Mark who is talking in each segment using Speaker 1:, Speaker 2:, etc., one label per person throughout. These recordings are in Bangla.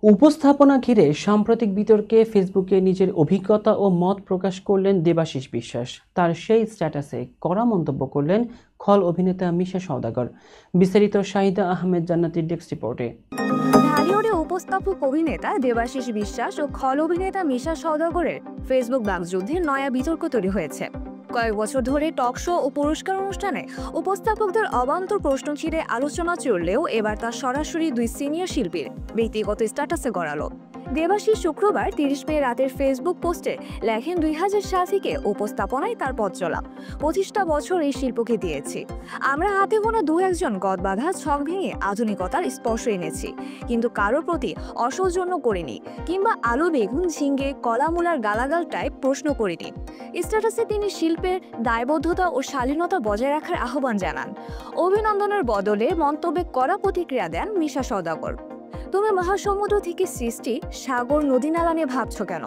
Speaker 1: উপস্থাপনা ঘিরে সাম্প্রতিক বিতর্কে ফেসবুকে নিজের অভিজ্ঞতা ও মত প্রকাশ করলেন দেবাশিস বিশ্বাস। তার সেই স্ট্যাটাসে কড়া মন্তব্য করলেন খল অভিনেতা মিশা সওদাগর। বিস্তারিত শাহিদা আহমেদ জান্নাতীর ডেস্ক রিপোর্টে।
Speaker 2: ঢালিউডে উপস্থাপক অভিনেতা দেবাশিস বিশ্বাস ও খল অভিনেতা মিশা সওদাগরের ফেসবুক বাকযুদ্ধে নয়া বিতর্ক তৈরি হয়েছে। কয়েক বছর ধরে টক শো ও পুরস্কার অনুষ্ঠানে উপস্থাপকদের অবান্তর প্রশ্ন ঘিরে আলোচনা চললেও এবার তা সরাসরি দুই সিনিয়র শিল্পীর ব্যক্তিগত স্ট্যাটাসে গড়ালো। দেবাশিস শুক্রবার 30 মে রাতের ফেসবুক পোস্টে লেখেন, 2000 সাল থেকে উপস্থাপনায় তার পথ চলা, 25টা বছর এই শিল্পকে দিয়েছি। আমরা হাতে গোনা দু একজন গদবাঁধা ছক ভেঙে আধুনিকতার স্পর্শ এনেছি, কিন্তু কারোর প্রতি অসৌজন্য করিনি কিংবা আলু বেগুন ঝিঙ্গে কলামূলার গালাগাল টাইপ প্রশ্ন করিনি। স্ট্যাটাসে তিনি শিল্পের দায়বদ্ধতা ও শালীনতা বজায় রাখার আহ্বান জানান। অভিনন্দনের বদলে মন্তব্যে কড়া প্রতিক্রিয়া দেন মিশা সওদাগর। তুমি মহাসমুদ্র থেকে সৃষ্টি সাগর নদী নালা নিয়ে ভাবছো কেন?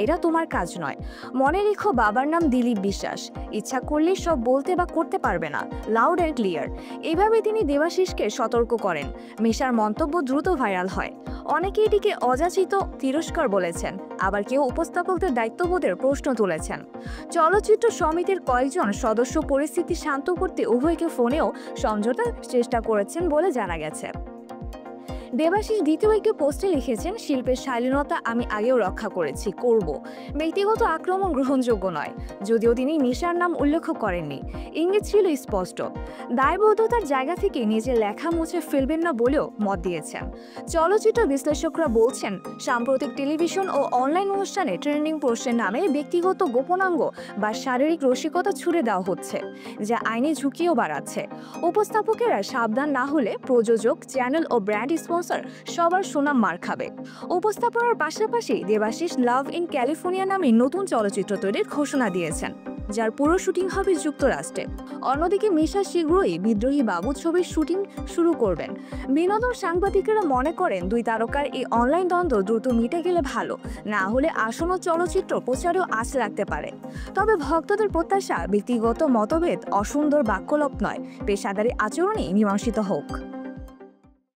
Speaker 2: এটা তোমার কাজ নয়। মনে রেখো, বাবার নাম দিলীপ বিশ্বাস, ইচ্ছা করলে সব বলতে বা করতে পারবে না, লাউড অ্যান্ড ক্লিয়ার। এভাবে তিনি দেবাশিসকে সতর্ক করেন। মিশার মন্তব্য দ্রুত ভাইরাল হয়। অনেকে এটিকে অযাচিত তিরস্কার বলেছেন, আবার কেউ উপস্থাপকদের দায়িত্ববোধের প্রশ্ন তুলেছেন। চলচ্চিত্র সমিতির কয়েকজন সদস্য পরিস্থিতি শান্ত করতে উভয়কে ফোনেও সমঝোতার চেষ্টা করেছেন বলে জানা গেছে। দেবাশিস দ্বিতীয় একটি পোস্টে লিখেছেন, শিল্পের শালীনতা আমি আগেও রক্ষা করেছি, করব। ব্যক্তিগত আক্রমণ গ্রহণযোগ্য নয়। যদিও তিনি মিশার নাম উল্লেখ করেননি, ইঙ্গিত ছিল স্পষ্ট। দায়বদ্ধতার জায়গা থেকে নিজের লেখা মুছে ফেলবেন না বলেও মত দিয়েছেন। চলচ্চিত্র বিশ্লেষকরা বলছেন, সাম্প্রতিক টেলিভিশন ও অনলাইন অনুষ্ঠানে ট্রেন্ডিং প্রশ্নের নামে ব্যক্তিগত গোপনাঙ্গ বা শারীরিক রসিকতা ছুড়ে দেওয়া হচ্ছে, যা আইনি ঝুঁকিও বাড়াচ্ছে। উপস্থাপকেরা সাবধান না হলে প্রযোজক, চ্যানেল ও ব্র্যান্ড স্পন্সর সবার সুনাম মার খাবে। উপস্থাপনার পাশাপাশি দেবাশিস লাভ ইন ক্যালিফোর্নিয়া নামে নতুন চলচ্চিত্র তৈরির ঘোষণা দিয়েছেন, যার পুরো শুটিং হবে যুক্তরাষ্ট্রে। অন্যদিকে মিশা শীঘ্রই বিদ্রোহী বাবু ছবির শুটিং শুরু করবেন। বিনোদন সাংবাদিকেরা মনে করেন, দুই তারকার এই অনলাইন দ্বন্দ্ব দ্রুত মিটে গেলে ভালো, না হলে আসন্ন চলচ্চিত্র প্রচারেও আঁচ লাগতে পারে। তবে ভক্তদের প্রত্যাশা, ব্যক্তিগত মতভেদ অসুন্দর বাক্যলপ নয়, পেশাদারি আচরণে মীমাংসিত হোক।